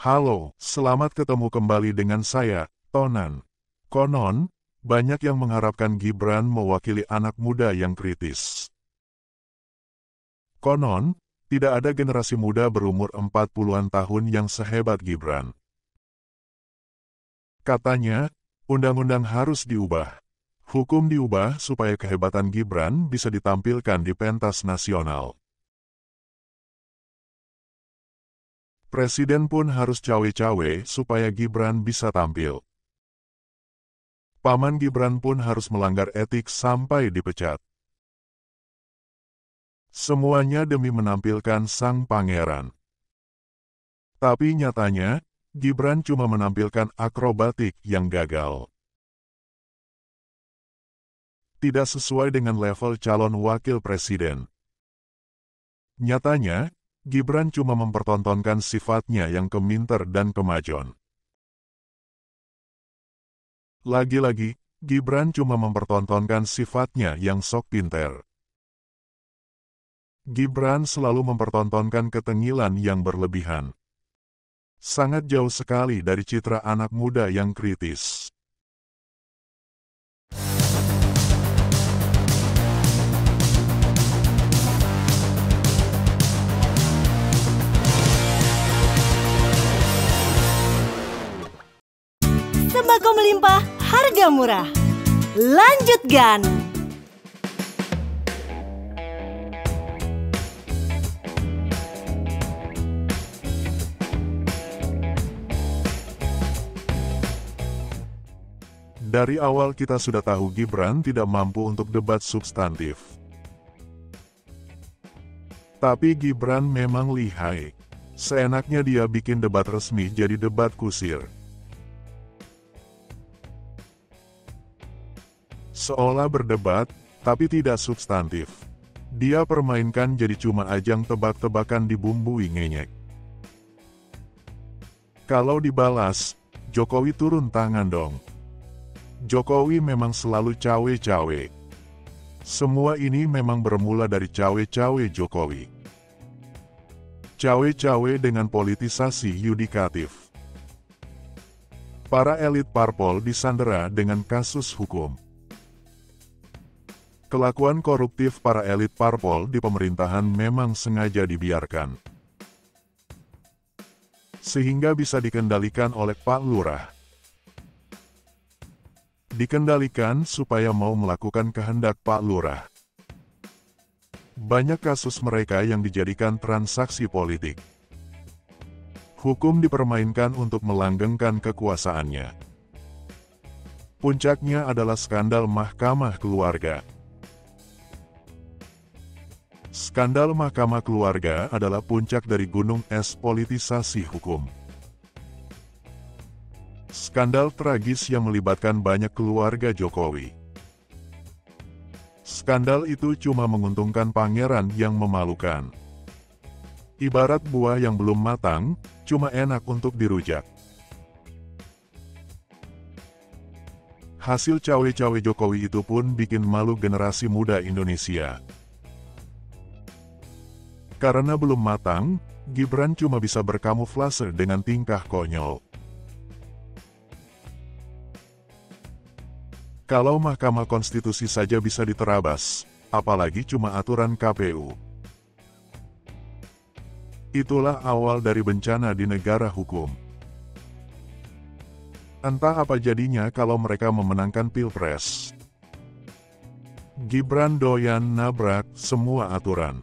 Halo, selamat ketemu kembali dengan saya, Tonan. Konon, banyak yang mengharapkan Gibran mewakili anak muda yang kritis. Konon, tidak ada generasi muda berumur 40-an tahun yang sehebat Gibran. Katanya, undang-undang harus diubah. Hukum diubah supaya kehebatan Gibran bisa ditampilkan di pentas nasional. Presiden pun harus cawe-cawe supaya Gibran bisa tampil. Paman Gibran pun harus melanggar etik sampai dipecat. Semuanya demi menampilkan sang pangeran. Tapi nyatanya, Gibran cuma menampilkan akrobatik yang gagal. Tidak sesuai dengan level calon wakil presiden. Nyatanya, Gibran cuma mempertontonkan sifatnya yang keminter dan kemajon. Lagi-lagi, Gibran cuma mempertontonkan sifatnya yang sok pinter. Gibran selalu mempertontonkan ketengilan yang berlebihan. Sangat jauh sekali dari citra anak muda yang kritis. Sembako melimpah, harga murah. Lanjutkan. Dari awal kita sudah tahu Gibran tidak mampu untuk debat substantif. Tapi Gibran memang lihai. Seenaknya dia bikin debat resmi jadi debat kusir. Seolah berdebat, tapi tidak substantif. Dia permainkan jadi cuma ajang tebak-tebakan dibumbui ngenyek. Kalau dibalas, Jokowi turun tangan dong. Jokowi memang selalu cawe-cawe. Semua ini memang bermula dari cawe-cawe Jokowi. Cawe-cawe dengan politisasi yudikatif. Para elit parpol disandera dengan kasus hukum. Kelakuan koruptif para elit parpol di pemerintahan memang sengaja dibiarkan. Sehingga bisa dikendalikan oleh Pak Lurah. Dikendalikan supaya mau melakukan kehendak Pak Lurah. Banyak kasus mereka yang dijadikan transaksi politik. Hukum dipermainkan untuk melanggengkan kekuasaannya. Puncaknya adalah skandal Mahkamah Keluarga. Skandal Mahkamah Keluarga adalah puncak dari gunung es politisasi hukum. Skandal tragis yang melibatkan banyak keluarga Jokowi. Skandal itu cuma menguntungkan pangeran yang memalukan. Ibarat buah yang belum matang, cuma enak untuk dirujak. Hasil cawe-cawe Jokowi itu pun bikin malu generasi muda Indonesia. Karena belum matang, Gibran cuma bisa berkamuflase dengan tingkah konyol. Kalau Mahkamah Konstitusi saja bisa diterabas, apalagi cuma aturan KPU. Itulah awal dari bencana di negara hukum. Entah apa jadinya kalau mereka memenangkan Pilpres. Gibran doyan nabrak semua aturan.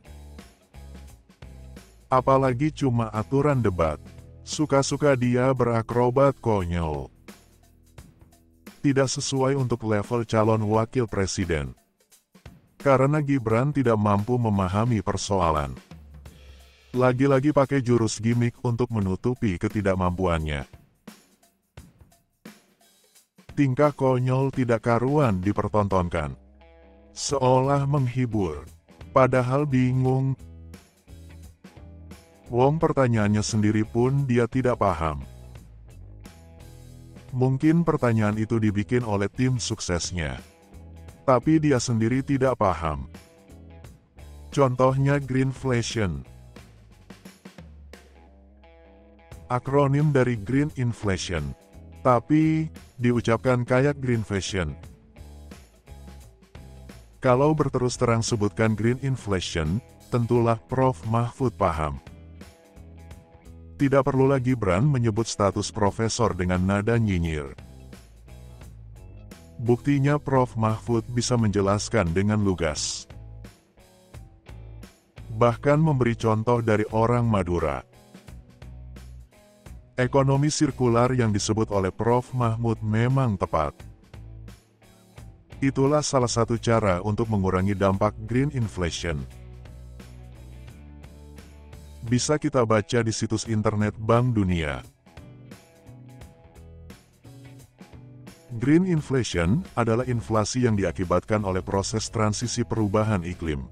Apalagi cuma aturan debat. Suka-suka dia berakrobat konyol. Tidak sesuai untuk level calon wakil presiden. Karena Gibran tidak mampu memahami persoalan. Lagi-lagi pakai jurus gimmick untuk menutupi ketidakmampuannya. Tingkah konyol tidak karuan dipertontonkan. Seolah menghibur. Padahal bingung. Wong pertanyaannya sendiri pun dia tidak paham. Mungkin pertanyaan itu dibikin oleh tim suksesnya. Tapi dia sendiri tidak paham. Contohnya Greenflation. akronim dari Green Inflation, tapi diucapkan kayak Green Fashion. Kalau berterus terang sebutkan Green Inflation, tentulah Prof. Mahfud paham. Tidak perlulah Gibran menyebut status profesor dengan nada nyinyir. Buktinya Prof. Mahfud bisa menjelaskan dengan lugas. Bahkan memberi contoh dari orang Madura. Ekonomi sirkular yang disebut oleh Prof. Mahfud memang tepat. Itulah salah satu cara untuk mengurangi dampak green inflation. Bisa kita baca di situs internet Bank Dunia. Green inflation adalah inflasi yang diakibatkan oleh proses transisi perubahan iklim.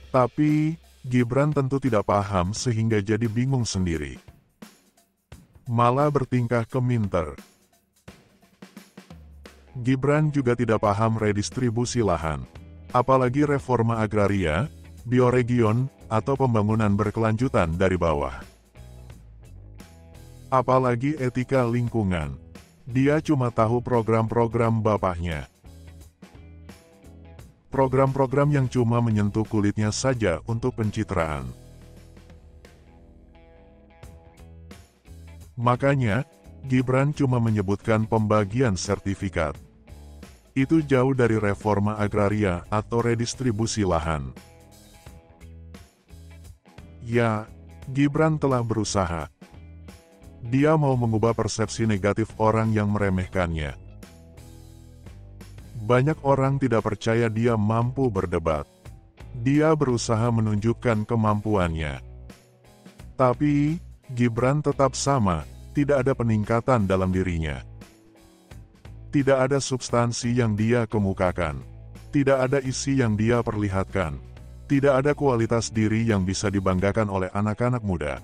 Tapi, Gibran tentu tidak paham sehingga jadi bingung sendiri. Malah bertingkah keminter. Gibran juga tidak paham redistribusi lahan, apalagi reforma agraria, bioregion, atau pembangunan berkelanjutan dari bawah. Apalagi etika lingkungan. Dia cuma tahu program-program bapaknya. Program-program yang cuma menyentuh kulitnya saja untuk pencitraan. Makanya, Gibran cuma menyebutkan pembagian sertifikat. Itu jauh dari reforma agraria atau redistribusi lahan. Ya, Gibran telah berusaha. Dia mau mengubah persepsi negatif orang yang meremehkannya. Banyak orang tidak percaya dia mampu berdebat. Dia berusaha menunjukkan kemampuannya. Tapi, Gibran tetap sama, tidak ada peningkatan dalam dirinya. Tidak ada substansi yang dia kemukakan. Tidak ada isi yang dia perlihatkan. Tidak ada kualitas diri yang bisa dibanggakan oleh anak-anak muda.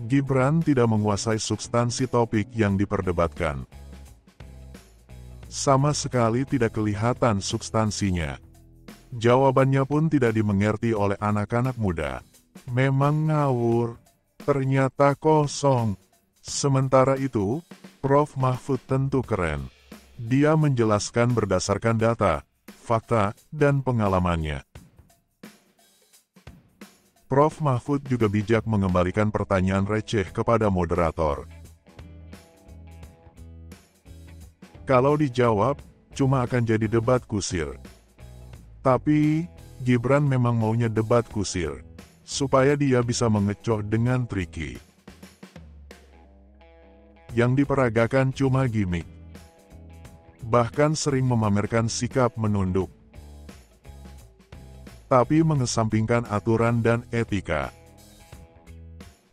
Gibran tidak menguasai substansi topik yang diperdebatkan. Sama sekali tidak kelihatan substansinya. Jawabannya pun tidak dimengerti oleh anak-anak muda. Memang ngawur, ternyata kosong. Sementara itu, Prof. Mahfud tentu keren. Dia menjelaskan berdasarkan data, fakta, dan pengalamannya. Prof. Mahfud juga bijak mengembalikan pertanyaan receh kepada moderator. Kalau dijawab, cuma akan jadi debat kusir. Tapi, Gibran memang maunya debat kusir, supaya dia bisa mengecoh dengan triki. Yang diperagakan cuma gimmick. Bahkan sering memamerkan sikap menunduk. Tapi mengesampingkan aturan dan etika.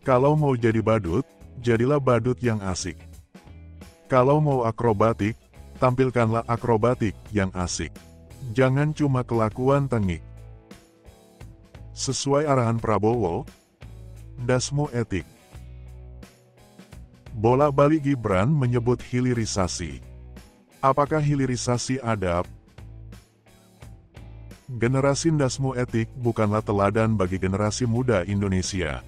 Kalau mau jadi badut, jadilah badut yang asik. Kalau mau akrobatik, tampilkanlah akrobatik yang asik. Jangan cuma kelakuan tengik. Sesuai arahan Prabowo, dasmu etik. Bolak-balik Gibran menyebut hilirisasi. Apakah hilirisasi adab? Generasi dasmu etik bukanlah teladan bagi generasi muda Indonesia.